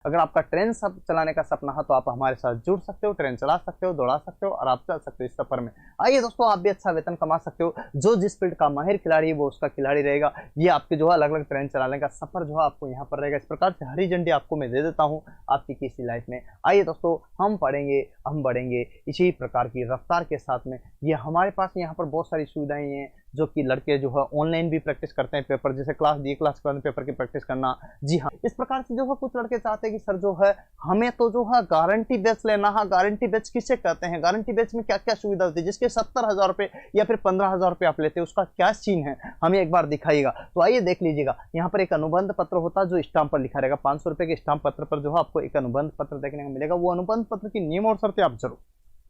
अगर आपका ट्रेन सब चलाने का सपना है तो आप हमारे साथ जुड़ सकते हो, ट्रेन चला सकते हो, दौड़ा सकते हो और आप चल सकते हो इस सफर में। आइए दोस्तों, आप भी अच्छा वेतन कमा सकते हो। जो जिस फील्ड का माहिर खिलाड़ी है वो उसका खिलाड़ी रहेगा। ये आपके जो है अलग अलग ट्रेन चलाने का सफर जो है आपको यहाँ पर रहेगा। इस प्रकार से हरी झंडी आपको मैं दे देता हूँ आपकी किसी लाइफ में। आइए दोस्तों, हम पढ़ेंगे, हम बढ़ेंगे इसी प्रकार की रफ्तार के साथ में। ये हमारे पास यहाँ पर बहुत सारी सुविधाएं हैं जो कि लड़के जो है ऑनलाइन भी प्रैक्टिस करते हैं पेपर, जैसे क्लास दी क्लास के बाद पेपर की प्रैक्टिस करना। जी हाँ, इस प्रकार से जो है कुछ लड़के चाहते हैं कि सर जो है हमें तो जो है गारंटी बैच लेना है। गारंटी बैच किसे कहते हैं, गारंटी बैच में क्या क्या सुविधा होती है, जिसके 70,000 रुपये या फिर 15,000 रुपये आप लेते हैं उसका क्या सीन है, हमें एक बार दिखाइएगा। तो आइए देख लीजिएगा, यहाँ पर एक अनुबंध पत्र होता है जो स्टाम्प पर लिखा रहेगा। 500 रुपये के स्टाम्प पत्र पर जो है आपको एक अनुबंध पत्र देखने को मिलेगा। वो अनुबंध पत्र की नियम और शर्तें आप जरूर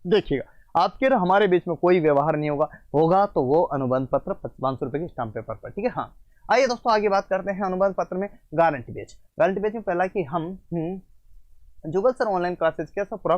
देखिएगा। आपके और हमारे बीच में कोई व्यवहार नहीं होगा तो वो अनुबंध पत्र 500 रुपए के स्टाम्प पेपर पर, ठीक है। हाँ, आइए दोस्तों आगे बात करते हैं अनुबंध पत्र में गारंटी बैच। गारंटी बैच में पहला कि हम जुगल सर ऑनलाइन क्लासेज के पूरा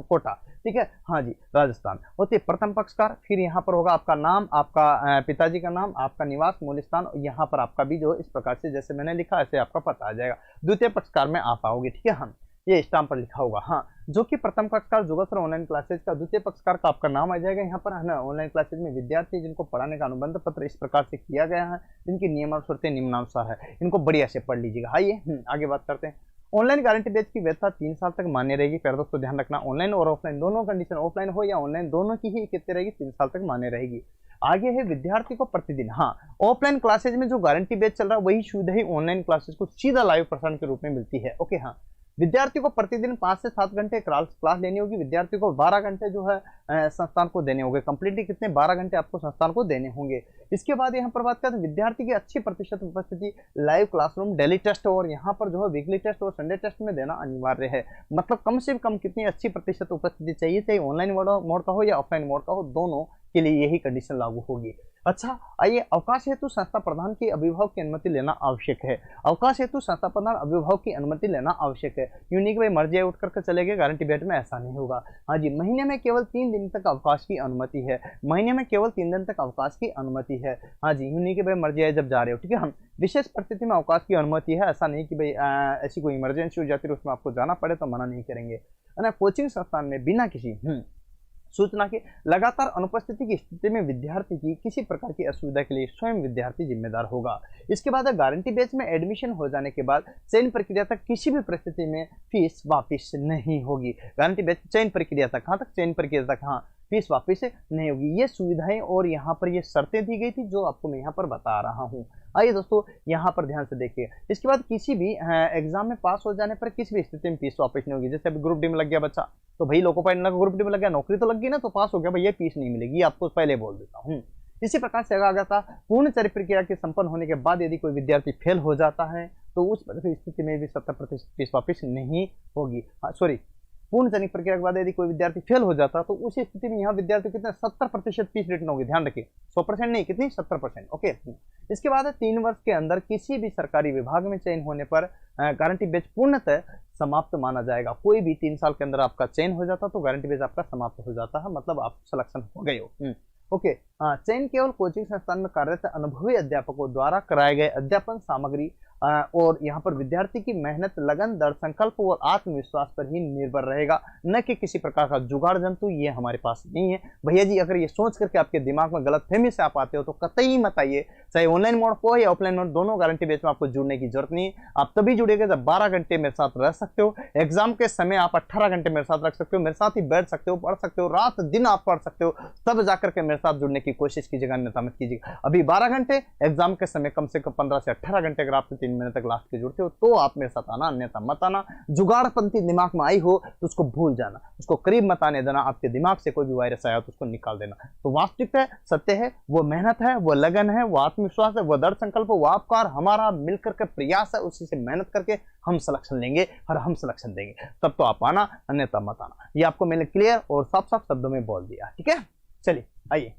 कोटा, ठीक है। हाँ जी, राजस्थान होती है प्रथम पक्षकार। फिर यहाँ पर होगा आपका नाम, आपका पिताजी का नाम, आपका निवास मूल स्थान, यहाँ पर आपका भी जो इस प्रकार से जैसे मैंने लिखा ऐसे आपका पता आ जाएगा। द्वितीय पक्षकार में आप आओगे, ठीक है। हम ये स्टाम्प पर लिखा होगा। हाँ, जो कि प्रथम पक्षकार जुगल सर ऑनलाइन क्लासेज का, द्वितीय पक्षकार का आपका नाम आ जाएगा यहाँ पर, है ना। ऑनलाइन क्लासेज में विद्यार्थी जिनको पढ़ाने का अनुबंध पत्र इस प्रकार से किया गया है, जिनकी नियम और शर्तें निम्नानुसार है, इनको बढ़िया से पढ़ लीजिएगा। आइए आगे बात करते हैं। ऑनलाइन गारंटी बैच की वैधता 3 साल तक मान्य रहेगी। पहले दोस्तों ध्यान रखना, ऑनलाइन और ऑफलाइन दोनों कंडीशन, ऑफलाइन हो या ऑनलाइन, दोनों की ही कितनी रहेगी, 3 साल तक मान्य रहेगी। आगे है विद्यार्थी को प्रतिदिन, हाँ, ऑफलाइन क्लासेज में जो गारंटी बैच चल रहा है वही सुविधा ही ऑनलाइन क्लासेज को सीधा लाइव प्रसारण के रूप में मिलती है। ओके, हाँ, विद्यार्थी को प्रतिदिन 5 से 7 घंटे क्लास लेनी होगी। विद्यार्थी को 12 घंटे जो है संस्थान को देने होंगे। कंप्लीटली कितने, 12 घंटे आपको संस्थान को देने होंगे। इसके बाद यहाँ पर बात करते हैं विद्यार्थी की अच्छी प्रतिशत उपस्थिति लाइव क्लासरूम, डेली टेस्ट और यहाँ पर जो है वीकली टेस्ट और संडे टेस्ट में देना अनिवार्य है। मतलब कम से कम कितनी अच्छी प्रतिशत उपस्थिति चाहिए, चाहे ऑनलाइन मोड का हो या ऑफलाइन मोड का हो, दोनों के लिए यही कंडीशन लागू होगी। अच्छा, आइए, अवकाश हेतु संस्था प्रधान की अभिभावक की अनुमति लेना आवश्यक है। अवकाश हेतु संस्था प्रधान अभिभावक की अनुमति लेना आवश्यक है। यूं नहीं कि भाई मर्जी उठ करके चले गए, गारंटी बैच में ऐसा नहीं होगा। हाँ जी, महीने में केवल 3 दिन तक अवकाश की अनुमति है। महीने में केवल 3 दिन तक अवकाश की अनुमति है। हाँ जी, यूं नहीं कि भाई मर्जी आए जब जा रहे हो, ठीक है। हम विशेष परिस्थिति में अवकाश की अनुमति है, ऐसा नहीं कि भाई ऐसी कोई इमरजेंसी हो जाती है उसमें आपको जाना पड़े तो मना नहीं करेंगे, है ना। कोचिंग संस्थान में बिना किसी सूचना के लगातार अनुपस्थिति की स्थिति में विद्यार्थी की किसी प्रकार की असुविधा के लिए स्वयं विद्यार्थी जिम्मेदार होगा। इसके बाद गारंटी बैच में एडमिशन हो जाने के बाद चयन प्रक्रिया तक किसी भी परिस्थिति में फीस वापस नहीं होगी। गारंटी बैच चयन प्रक्रिया तक, कहाँ तक, चयन प्रक्रिया तक, हाँ, फीस वापस नहीं होगी। ये सुविधाएं और यहाँ पर ये शर्तें दी गई थी जो आपको मैं यहाँ पर बता रहा हूँ। आइए दोस्तों, यहाँ पर ध्यान से देखिए। इसके बाद किसी भी एग्जाम में पास हो जाने पर किसी भी स्थिति में फीस वापस नहीं होगी। जैसे अभी ग्रुप डी में लग गया बच्चा तो भाई लोको पाइलट लगा, ग्रुप डी में लग गया, नौकरी तो लग गई ना, तो पास हो गया भाई, ये फीस नहीं मिलेगी, आपको पहले बोल देता हूँ। इसी प्रकार से आगे था पूर्ण चयन प्रक्रिया के संपन्न होने के बाद यदि कोई विद्यार्थी फेल हो जाता है तो उस स्थिति में भी 70% फीस वापस नहीं होगी। सॉरी, पूर्ण चयन प्रक्रिया के बाद यदि कोई विद्यार्थी फेल हो जाता तो उसी स्थिति में यहाँ विद्यार्थी कितने 70% फीस रिटर्न होगी। ध्यान रखिए, 100% नहीं, कितनी, 70%। ओके। इसके बाद 3 वर्ष के अंदर किसी भी सरकारी विभाग में चयन होने पर गारंटी बैच पूर्णतः समाप्त माना जाएगा। कोई भी 3 साल के अंदर आपका चयन हो जाता तो गारंटी बैच आपका समाप्त हो जाता है, मतलब आप सिलेक्शन हो गए हो। ओके, हाँ, चयन केवल कोचिंग संस्थान में कार्यरत अनुभवी अध्यापकों द्वारा कराए गए अध्यापन सामग्री और यहाँ पर विद्यार्थी की मेहनत, लगन, दृढ़ संकल्प और आत्मविश्वास पर ही निर्भर रहेगा, न कि किसी प्रकार का जुगाड़ जंतु। ये हमारे पास नहीं है भैया जी। अगर ये सोच करके आपके दिमाग में गलत फहमी से आप आते हो तो कतई मत आइए, चाहे ऑनलाइन मोड हो या ऑफलाइन मोड, दोनों गारंटी बैच में आपको जुड़ने की जरूरत नहीं है। आप तभी जुड़ेगा जब 12 घंटे मेरे साथ रह सकते हो। एग्जाम के समय आप 18 घंटे मेरे साथ रख सकते हो, मेरे साथ ही बैठ सकते हो, पढ़ सकते हो, रात दिन आप पढ़ सकते हो, तब जाकर के मेरे साथ जुड़ने की कोशिश कीजिएगा, अन्यथा मत कीजिएगा। अभी 12 घंटे, एग्जाम के समय कम से कम 15 से 18 घंटे अगर आप 3 महीने तक लास्ट के जुड़ते हो तो आप मेरे साथ आना, अन्यथा मत आना। जुगाड़पंथी दिमाग में आई हो तो उसको भूल जाना, उसको करीब मत आने देना। आपके दिमाग से कोई भी वायरस आया तो उसको निकाल देना। तो वास्तविक है, सत्य है, वो मेहनत है, वो लगन है, वो आत्मविश्वास है, वो दृढ़ संकल्प, वो आपका और हमारा मिलकर के प्रयास है। उसी से मेहनत करके हम सिलेक्शन लेंगे और हम सिलेक्शन देंगे, तब तो आप आना, अन्यथा मत आना। ये आपको मैंने क्लियर और साफ साफ शब्दों में बोल दिया, ठीक है। चलिए आइए,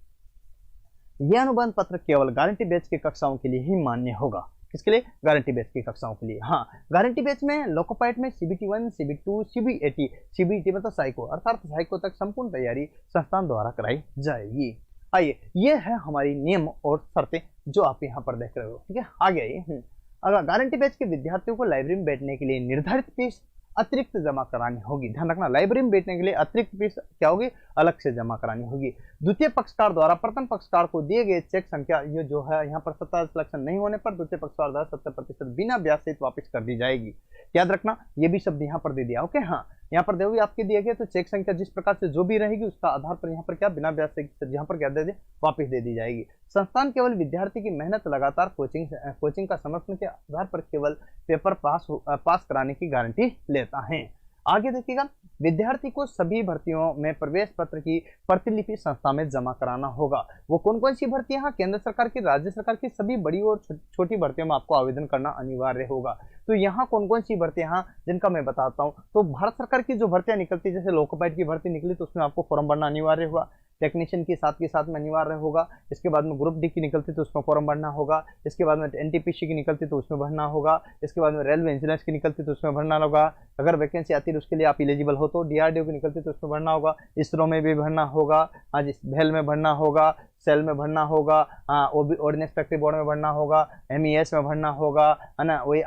यह अनुबंध पत्र केवल गारंटी बैच की कक्षाओं के लिए ही मान्य होगा। किसके लिए? गारंटी बैच की कक्षाओं के लिए। हाँ, गारंटी बैच में लोकोपाइट में CBT 1, CBT 2, CBAT, CBT मतलब साइको, अर्थात साइको तक संपूर्ण तैयारी संस्थान द्वारा कराई जाएगी। आइए, ये है हमारी नियम और शर्तें जो आप यहाँ पर देख रहे हो, ठीक है। आगे आइए। अगर गारंटी बैच के विद्यार्थियों को लाइब्रेरी में बैठने के लिए निर्धारित फीस अतिरिक्त जमा करानी होगी। ध्यान रखना, लाइब्रेरी में बैठने के लिए अतिरिक्त फीस क्या होगी, अलग से जमा करानी होगी। द्वितीय पक्षकार द्वारा प्रथम पक्षकार को दिए गए चेक संख्या, ये जो है यहाँ पर 70 सिलेक्शन नहीं होने पर द्वितीय पक्षकार द्वारा 70% बिना ब्याज सहित वापस कर दी जाएगी। याद रखना, ये भी शब्द यहाँ पर दे दिया। ओके, हाँ, यहाँ पर देखोगे आपके दिए गए तो चेक संख्या जिस प्रकार से जो भी रहेगी उसका आधार पर यहाँ पर क्या बिना ब्याज से यहाँ पर क्या दे दे वापस दे दी जाएगी। संस्थान केवल विद्यार्थी की मेहनत, लगातार कोचिंग का समर्थन के आधार पर केवल पेपर पास कराने की गारंटी लेता है। आगे देखिएगा, विद्यार्थी को सभी भर्तियों में प्रवेश पत्र की प्रतिलिपि संस्था में जमा कराना होगा। वो कौन कौन सी भर्तियां, केंद्र सरकार की, राज्य सरकार की सभी बड़ी और छोटी भर्तियों में आपको आवेदन करना अनिवार्य होगा। तो यहाँ कौन कौन सी भर्तियां जिनका मैं बताता हूँ। तो भारत सरकार की जो भर्तियां निकलती है, जैसे लोको पायलट की भर्ती निकली तो उसमें आपको फॉर्म भरना अनिवार्य होगा। टेक्नीशियन की साथ के साथ में अनिवार्य होगा। इसके बाद में ग्रुप डी की निकलती तो उसमें फॉर्म भरना होगा। इसके बाद में एनटीपीसी की निकलती तो उसमें भरना होगा। इसके बाद में रेलवे इंजीनियर्स की निकलती तो उसमें भरना होगा। अगर वैकेंसी आती है उसके लिए आप एलिजिबल हो तो डीआरडीओ की निकलती तो उसमें भरना होगा। इसरो में भी भरना होगा, हाँ जी, भेल में भरना होगा, सेल में भरना होगा, ऑर्डिनेंस फैक्ट्री बोर्ड में भरना होगा, एमईएस में भरना होगा, है ना, वही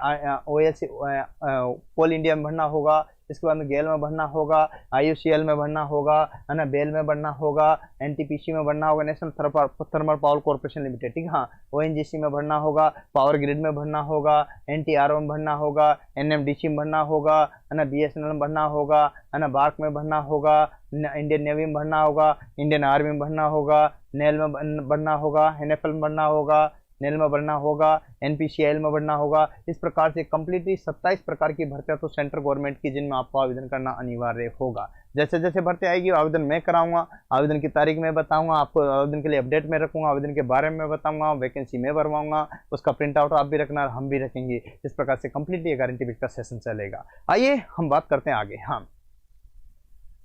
ओएलसी कोल इंडिया में भरना होगा। इसके बाद में गेल में भरना होगा, आईयूसीएल में भरना होगा, है ना, बेल में भरना होगा, एनटीपीसी में भरना होगा, national thermal power corporation limited, ठीक है, हाँ, ओएनजीसी में भरना होगा, पावर ग्रिड में भरना होगा, एनटीआरओ में भरना होगा, एनएमडीसी में भरना होगा, है ना, बीएसएनएल में भरना होगा, है ना, बार्क में भरना होगा, इंडियन नेवी में भरना होगा, इंडियन आर्मी में भरना होगा, नेल में भरना होगा, एनएफएल में भरना होगा, नेल में भरना होगा, एनपीसीएल में भरना होगा। इस प्रकार से कंप्लीटली 27 प्रकार की भर्तियां तो सेंट्रल गवर्नमेंट की जिनमें आपको आवेदन करना अनिवार्य होगा। जैसे जैसे भर्ती आएगी आवेदन मैं कराऊंगा, आवेदन की तारीख में बताऊंगा, आपको आवेदन के लिए अपडेट में रखूंगा, आवेदन के बारे में बताऊंगा, वैकेंसी में भरवाऊंगा, उसका प्रिंट आउट आप भी रखना और हम भी रखेंगे। इस प्रकार से कंप्लीटली ये गारंटी बेस का सेशन चलेगा। आइए हम बात करते हैं आगे, हाँ,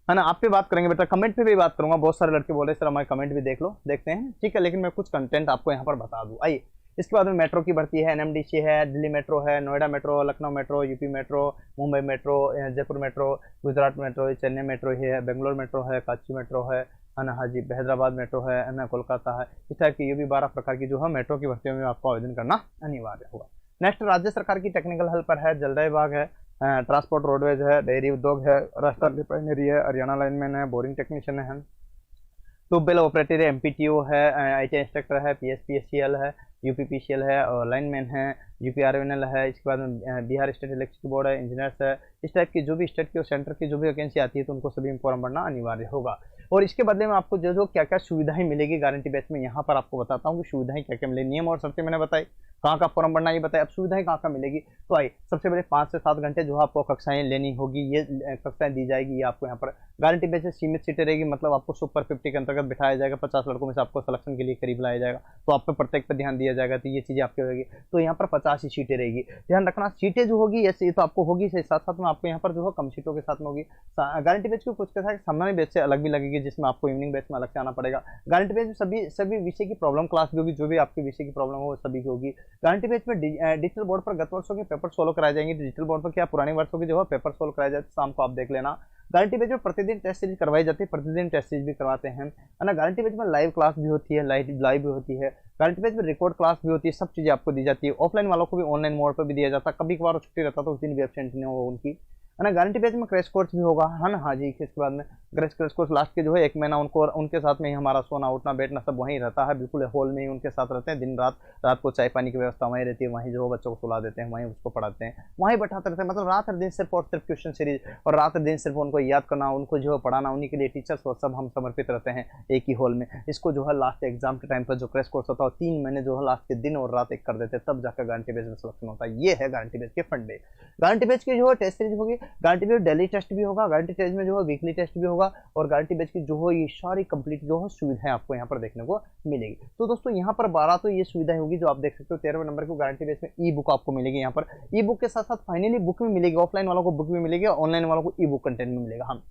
है ना, आप पे बात करेंगे बेटा, कमेंट पे भी बात करूंगा। बहुत सारे लड़के बोले सर हमारे कमेंट भी देख लो, देखते हैं, ठीक है, लेकिन मैं कुछ कंटेंट आपको यहाँ पर बता दूं। आइए, इसके बाद में मेट्रो की भर्ती है, एनएमडीसी है, दिल्ली मेट्रो है, Noida metro, Lucknow metro, UP metro, Mumbai metro, Jaipur metro, Gujarat metro, Chennai metro है, बेंगलोर मेट्रो है, काची मेट्रो है ना, हाँ जी, हैदराबाद मेट्रो है ना, कोलकाता है। इस टाइप की ये भी 12 प्रकार की जो है मेट्रो की भर्तियों में आपको आवेदन करना अनिवार्य होगा। नेक्स्ट, राज्य सरकार की टेक्निकल हेल्पर है, जलदाय विभाग है, ट्रांसपोर्ट रोडवेज है, डेयरी उद्योग है, राजस्थान रिफाइनरी है, हरियाणा लाइनमैन है, बोरिंग टेक्नीशियन है, ट्यूबवेल ऑपरेटर है, एमपीटीओ है, आईटी इंस्ट्रक्टर है, पीएसपीएससीएल है, यूपीपीसीएल है, और लाइनमैन है, यूपीआरएनएल है। इसके बाद में बिहार स्टेट इलेक्ट्रिसिटी बोर्ड है, इंजीनियर्स है। इस टाइप की जो भी स्टेट की और सेंटर की जो भी वैकेंसी आती है तो उनको सभी फॉर्म भरना अनिवार्य होगा। और इसके बदले में आपको जो क्या क्या सुविधाएं मिलेगी गारंटी बेस में, यहाँ पर आपको बताता हूँ कि सुविधाएं क्या क्या मिलेगी। नियम और शर्तें मैंने बताई, कहाँ का फॉर्म भरना ये बताया, अब सुविधाएं कहाँ कहाँ मिलेगी। तो आइए, सबसे पहले 5 से 7 घंटे जो आपको कक्षाएं लेनी होगी, ये कक्षाएं दी जाएगी। ये आपको यहाँ पर गारंटी बेस से सीमित सीटें रहेगी, मतलब आपको सुपर 50 के अंतर्गत बिठाया जाएगा, 50 लड़कों में से आपको सिलेक्शन के लिए करीब लाया जाएगा, तो आप पे प्रत्येक पर ध्यान दिया जाएगा, तो ये चीजें आपकी होगी। तो यहाँ पर 50 ही सीटें रहेगी। ध्यान रखना, सीटें जो होगी ऐसे तो आपको होगी, साथ साथ में आपको यहाँ पर जो है कम सीटों के साथ में होगी। गारंटी बेस को कुछ के साथ सामान्य बेस से अलग भी लगेगी, जिसमें आपको इवनिंग बेस में अलग से आना पड़ेगा। गारंटी बेस में सभी विषय की प्रॉब्लम क्लास भी होगी, जो भी आपके विषय की प्रॉब्लम हो सभी की होगी। गारंटी बेस में डिजिटल बोर्ड पर गत वर्षों के पेपर सोल्व कराए जाएंगे। डिजिटल बोर्ड पर क्या पुराने वर्षों के जो है पेपर सोल्व कराए जाते, शाम को आप देख लेना। गारंटी बेस में प्रतिदिन टेस्ट सीरीज करवाई जाती है, प्रतिदिन टेस्ट सीरीज भी करवाते हैं, है ना। गारंटी बेस में लाइव क्लास भी होती है, लाइव भी होती है। गारंटी बेस में रिकॉर्ड क्लास भी होती है, सब चीजें आपको दी जाती है। ऑफलाइन वालों को भी ऑनलाइन मोड पर भी दिया जाता है, कभी कभार छुट्टी रहता तो उस दिन भी एब्सेंट नहीं होगा उनकी, है ना। गारंटी बेस में क्रैश कोर्स भी होगा, है ना, हाँ जी। इसके बाद में क्रैश कोर्स लास्ट के जो है 1 महीना उनको उनके साथ में ही हमारा सोना उठना बैठना सब वहीं रहता है, बिल्कुल हॉल में ही उनके साथ रहते हैं। दिन रात को चाय पानी की व्यवस्था वहीं रहती है, वहीं जो बच्चों को सुला देते हैं, वहीं उसको पढ़ाते हैं, वहीं बैठाते रहते हैं। मतलब रात और दिन सिर्फ और सिर्फ क्वेश्चन सीरीज और रात और दिन सिर्फ उनको याद करना, उनको जो है पढ़ाना, उन्हीं के लिए टीचर्स और सब हम समर्पित रहते हैं एक ही हॉल में। इसको जो है लास्ट एग्जाम के टाइम पर जो क्रैश कोर्स होता है 3 महीने जो है लास्ट के दिन और रात एक कर देते हैं, तब जाकर गारंटी बेस में सिलेक्शन होता है। ये है गारंटी बेस के फंडे। गारंटी बेस की जो है टेस्ट सीरीज होगी, गारंटी बेस डेली टेस्ट भी होगा, गारंटी टेस्ट में जो है वीकली टेस्ट भी होगा, और गारंटी बेस की जो है ये सारी कंप्लीट जो है सुविधाएं आपको यहाँ पर देखने को मिलेगी। तो दोस्तों यहाँ पर 12 तो ये सुविधाएं होगी जो आप देख सकते हो। 13वें नंबर को गारंटी बेस में ई बुक आपको मिलेगी। यहाँ पर ई बुक के साथ साथ फाइनली बुक भी मिलेगी, ऑफलाइन वालों को बुक भी मिलेगी, ऑनलाइन वालों को ई बुक कंटेंट भी मिलेगा। हम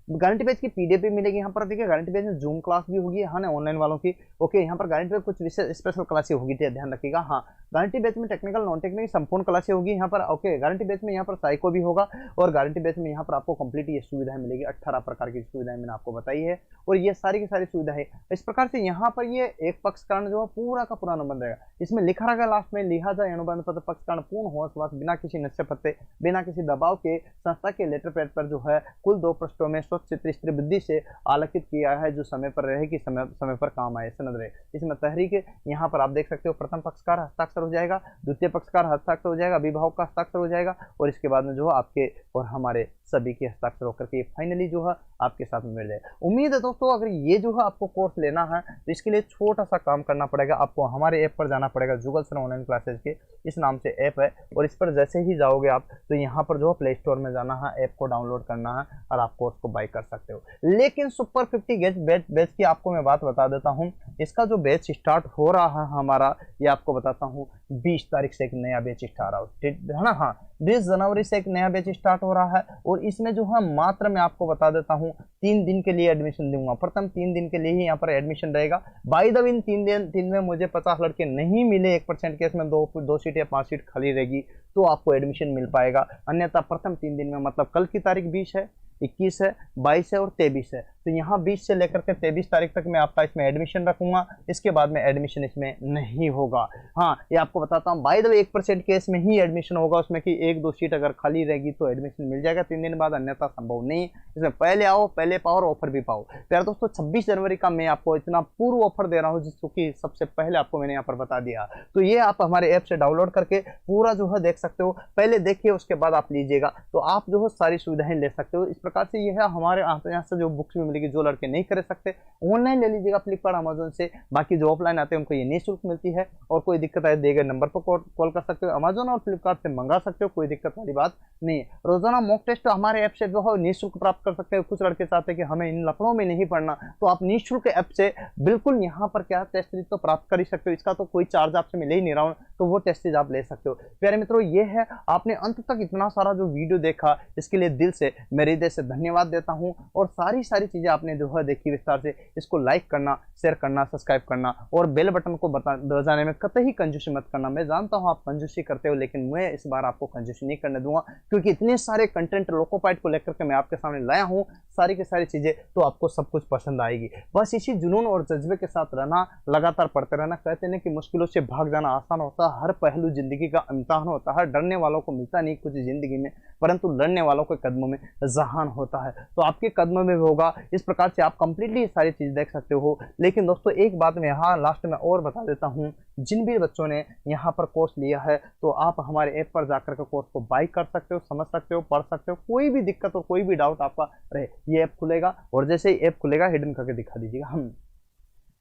गारंटी बैच की पीडीएफ भी मिलेगी यहाँ पर। देखिए गारंटी बैच में जूम क्लास भी होगी, हाँ ना, ऑनलाइन वालों की। ओके, यहाँ पर गारंटी बैच कुछ विशेष स्पेशल क्लासें होगी, ध्यान रखिएगा। हाँ, गारंटी बैच में टेक्निकल नॉन टेक्निकल संपूर्ण क्लासें होगी यहाँ पर। ओके, गारंटी बैच में यहाँ पर साइको भी होगा, और गारंटी बैच में यहाँ पर आपको कंप्लीट ये सुविधाएं मिलेगी। 18 प्रकार की सुविधाएं मैंने आपको बताई है, और ये सारी की सारी सुविधाएं इस प्रकार से यहाँ पर ये एक पक्षकार जो है पूरा का पूरा अनुबंध रहेगा। इसमें लिखा रहेगा लास्ट में, लिहाजा अनुबंध पत्र पक्षकार पूर्ण होश बिना किसी नशे पत्ते बिना किसी दबाव के संस्था के लेटर पैड पर जो है कुल 2 पृष्ठों में स्वच्छ त्रिस्तरीय बुद्धि से आलेखित किया है, जो समय पर रहे कि समय पर काम आए, सनद रहे। इसमें तहरीक यहाँ पर आप देख सकते हो, प्रथम पक्षकार हस्ताक्षर हो जाएगा, द्वितीय पक्षकार हस्ताक्षर हो जाएगा, अभिभावक का हस्ताक्षर हो जाएगा, और इसके बाद में जो है आपके और हमारे सभी के हस्ताक्षर होकर के फाइनली जो है आपके साथ में मिल जाए। उम्मीद है दोस्तों अगर ये जो है आपको कोर्स लेना है तो इसके लिए छोटा सा काम करना पड़ेगा, आपको हमारे ऐप पर जाना पड़ेगा। जुगल सर ऑनलाइन क्लासेज के इस नाम से ऐप है, और इस पर जैसे ही जाओगे आप तो यहाँ पर जो है प्ले स्टोर में जाना है, ऐप को डाउनलोड करना है और आप कोर्स को बाय कर सकते हो। लेकिन सुपर 50 बैच की आपको मैं बात बता देता हूँ, इसका जो बैच स्टार्ट हो रहा है हमारा, ये आपको बताता हूँ 20 तारीख से एक नया बैच स्टार्ट है ना। हाँ, 20 जनवरी से एक नया बैच स्टार्ट हो रहा है, और इसमें जो है मात्र मैं आपको बता देता हूँ 3 दिन के लिए एडमिशन दूंगा। प्रथम 3 दिन के लिए ही यहाँ पर एडमिशन रहेगा। बाय द वे इन 3 दिन में मुझे 50 लड़के नहीं मिले 1% केस में 2 सीट या 5 सीट खाली रहेगी तो आपको एडमिशन मिल पाएगा। अन्यथा प्रथम 3 दिन में, मतलब कल की तारीख 20 है, 21 है, 22 है और 23 है, तो यहाँ 20 से लेकर के 23 तारीख तक मैं आपका इसमें एडमिशन रखूंगा। इसके बाद में एडमिशन इसमें नहीं होगा। हाँ, ये आपको बताता हूँ, बाय द वे 1% केस में ही एडमिशन होगा, उसमें कि 1-2 सीट अगर खाली रहेगी तो एडमिशन मिल जाएगा 3 दिन बाद, अन्यथा संभव नहीं। इसमें पहले आओ, पहले पाओ और ऑफर भी पाओ। प्यारे दोस्तों, 26 जनवरी का मैं आपको इतना पूर्व ऑफर दे रहा हूँ जिसको कि सबसे पहले आपको मैंने यहाँ पर बता दिया। तो ये आप हमारे ऐप से डाउनलोड करके पूरा जो है देख सकते हो, पहले देखिए उसके बाद आप लीजिएगा, तो आप जो है सारी सुविधाएं ले सकते हो। इस प्रकार से ये है हमारे यहाँ से जो बुक्स भी मिलेगी, जो लड़के नहीं कर सकते ऑनलाइन ले लीजिएगा फ्लिपकार्ट अमेजोन से। बाकी जो ऑफलाइन आते हैं उनको ये निःशुल्क मिलती है, और कोई दिक्कत आए दिए गए नंबर पर कॉल कर सकते हो, अमेजोन और फ्लिपकार्ट से मंगा सकते हो, कोई दिक्कत वाली बात नहीं है। रोजाना मॉक टेस्ट हमारे ऐप से जो है निःशुल्क प्राप्त कर सकते हो। कुछ लड़के चाहते हैं कि हमें इन लफड़ों में नहीं पढ़ना, तो आप निःशुल्क ऐप से बिल्कुल यहाँ पर क्या टेस्ट सीरीज तो प्राप्त कर ही सकते हो, इसका तो कोई चार्ज आपसे मिल ही नहीं रहा हूँ, तो वो टेस्ट सीरीज आप ले सकते हो। प्यारे मित्रों, ये है, आपने अंत तक इतना सारा जो वीडियो देखा इसके लिए दिल से, मेरे हृदय से धन्यवाद देता हूँ। और सारी चीजें आपने जो है देखी विस्तार से, इसको लाइक करना, शेयर करना, सब्सक्राइब करना और बेल बटन को बजाने में कतई कंजूसी मत करना। मैं जानता हूं आप कंजूसी करते हो, लेकिन मैं इस बार आपको कंजूसी नहीं करने दूंगा, क्योंकि इतने सारे कंटेंट लोकोपाइट को लेकर के मैं आपके सामने लाया हूं, सारी की सारी चीजें, तो आपको सब कुछ पसंद आएगी। बस इसी जुनून और जज्बे के साथ रहना, लगातार पढ़ते रहना। कहते हैं कि मुश्किलों से भाग जाना आसान होता है, हर पहलू जिंदगी का इम्तिहान होता है। डरने वालों को मिलता नहीं कुछ जिंदगी में, परंतु लड़ने वालों के कदमों में जहान होता है, तो आपके कदमों में भी होगा। इस प्रकार से आप कंप्लीटली ये सारी चीज देख सकते हो। लेकिन दोस्तों एक बात मैं यहाँ लास्ट में और बता देता हूँ, जिन भी बच्चों ने यहाँ पर कोर्स लिया है तो आप हमारे ऐप पर जाकर के कोर्स को बाय कर सकते हो, समझ सकते हो, पढ़ सकते हो। कोई भी दिक्कत और कोई भी डाउट आपका रहे, ये ऐप खुलेगा, और जैसे ही ऐप खुलेगा हिडन करके दिखा दीजिएगा। हम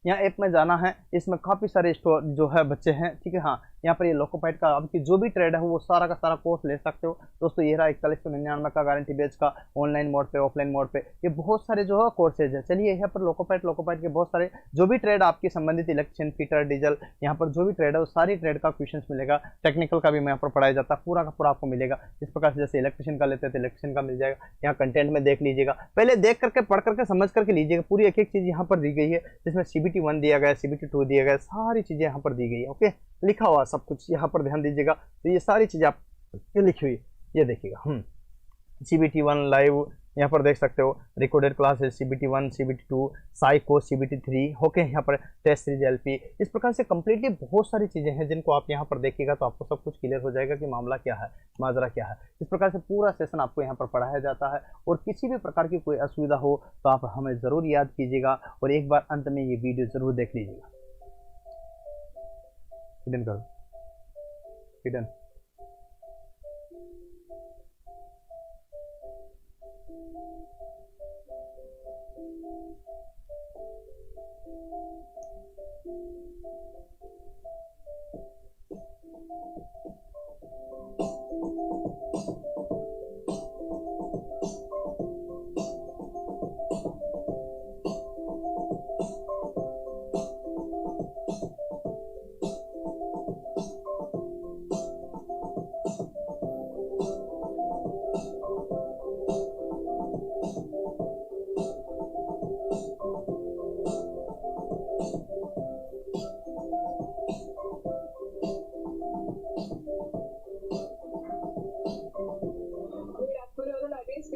यहाँ ऐप में जाना है, इसमें काफ़ी सारे स्टोर जो है बच्चे हैं, ठीक है। हाँ, यहाँ पर ये लोकोपाइट का आपकी जो भी ट्रेड है वो सारा का सारा कोर्स ले सकते हो। दोस्तों ये रहा 4199 का गारंटी बेच का ऑनलाइन मोड पे, ऑफलाइन मोड पे, ये बहुत सारे जो है कोर्सेज है। चलिए यहाँ पर लोकोपाइट के बहुत सारे जो भी ट्रेड आपकी संबंधित इलेक्ट्रिशियन, फीटर, डीजल, यहाँ पर जो भी ट्रेड है वो सारी ट्रेड का क्वेश्चन मिलेगा। टेक्निकल का भी यहाँ पर पढ़ाया जाता है, पूरा का पूरा आपको मिलेगा। इस प्रकार से जैसे इलेक्ट्रिशियन का लेते हैं तो इलेक्ट्रिशियन का मिल जाएगा। यहाँ कंटेंट में देख लीजिएगा, पहले देख करके पढ़ करके समझ करके लीजिएगा। पूरी एक एक चीज़ यहाँ पर दी गई है, जिसमें CBT 1 दिया गया है, CBT 2 दिया गया है, सारी चीज़ें यहाँ पर दी गई है। ओके, लिखा हुआ सब कुछ यहाँ पर ध्यान दीजिएगा। तो ये सारी चीजें आप ये लिखी हुई, ये देखिएगा। CBT 1 लाइव यहाँ पर देख सकते हो, रिकॉर्डेड क्लास है CBT 1, CBT 2, psycho, CBT 3, okay. यहाँ पर टेस्ट सीरीज LP, इस प्रकार से कंप्लीटली बहुत सारी चीजें हैं जिनको आप यहाँ पर देखिएगा तो आपको सब कुछ क्लियर हो जाएगा कि मामला क्या है, माजरा क्या है। इस प्रकार से पूरा सेशन आपको यहाँ पर पढ़ाया जाता है, और किसी भी प्रकार की कोई असुविधा हो तो आप हमें ज़रूर याद कीजिएगा, और एक बार अंत में ये वीडियो ज़रूर देख लीजिएगा। हिडन करो, हिडन।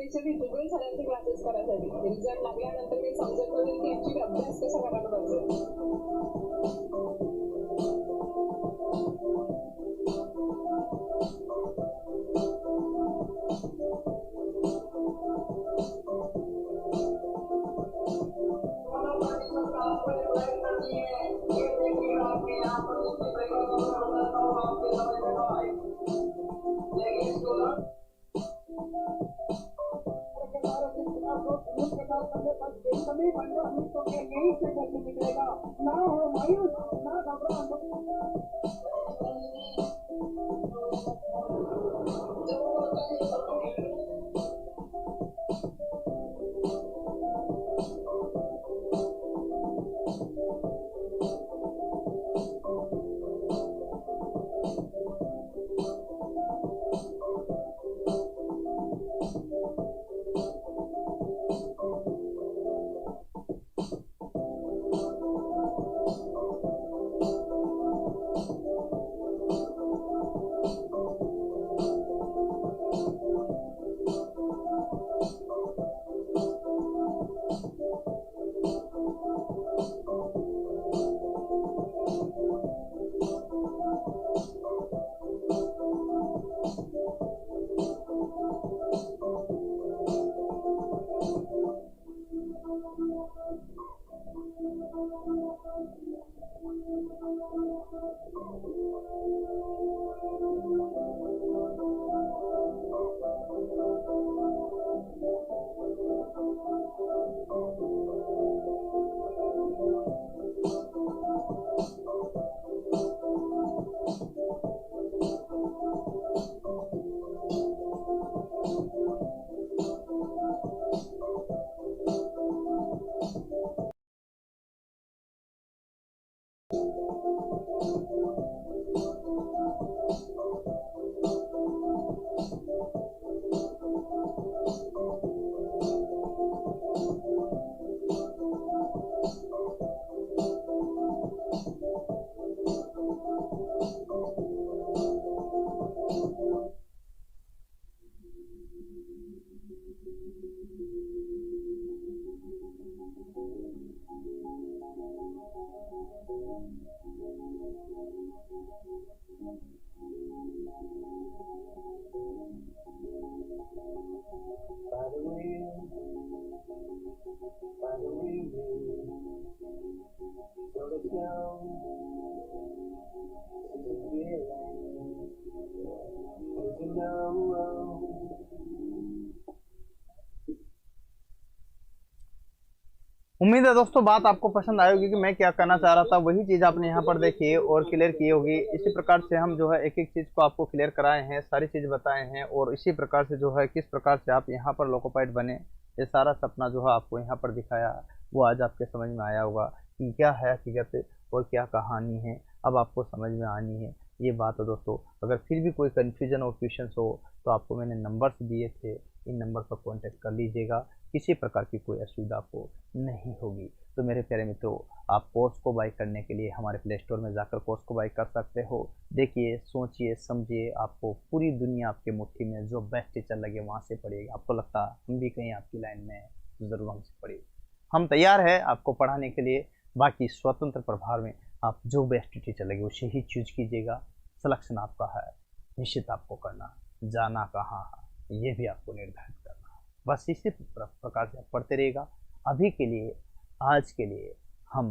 ऍक्च्युली जुगल सरांचे क्लासेस करायसाठी रिझल्ट लागल्यानंतर मी समजत होईल की ऍक्च्युली अभ्यास कसा करायला पाहिजे. ना हो मायूस ना घबरा. उम्मीद है दोस्तों बात आपको पसंद आई होगी कि मैं क्या करना चाह रहा था, वही चीज़ आपने यहाँ पर देखी और क्लियर की होगी। इसी प्रकार से हम जो है एक एक चीज़ को आपको क्लियर कराए हैं, सारी चीज़ बताए हैं और इसी प्रकार से जो है किस प्रकार से आप यहाँ पर लोको पाइलट बने, ये सारा सपना जो है आपको यहाँ पर दिखाया, वो आज आपके समझ में आया होगा कि क्या है हकीकत और क्या कहानी है, अब आपको समझ में आनी है ये बात है दोस्तों। अगर फिर भी कोई कन्फ्यूजन और क्वेश्चन हो तो आपको मैंने नंबर्स दिए थे, इन नंबर पर कॉन्टेक्ट कर लीजिएगा, किसी प्रकार की कोई असुविधा आपको नहीं होगी। तो मेरे प्यारे मित्रों, आप कोर्स को बाई करने के लिए हमारे प्ले स्टोर में जाकर कोर्स को बाई कर सकते हो। देखिए, सोचिए, समझिए, आपको पूरी दुनिया आपके मुट्ठी में, जो बेस्ट टीचर लगे वहाँ से पढ़िएगा। आपको लगता है हम भी कहीं आपकी लाइन में हैं, ज़रूर हमसे पढ़िए, हम तैयार है आपको पढ़ाने के लिए। बाकी स्वतंत्र प्रभार में आप जो बेस्ट टीचर लगे उसे ही चूज कीजिएगा। सिलेक्शन आपका है, निश्चित आपको करना, जाना कहाँ है ये भी आपको निर्धारित करना है। बस इसी प्रकार से आप पढ़ते रहेगा। अभी के लिए, आज के लिए हम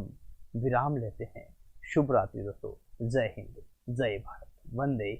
विराम लेते हैं। शुभ रात्रि दोस्तों। जय हिंद, जय भारत, वंदे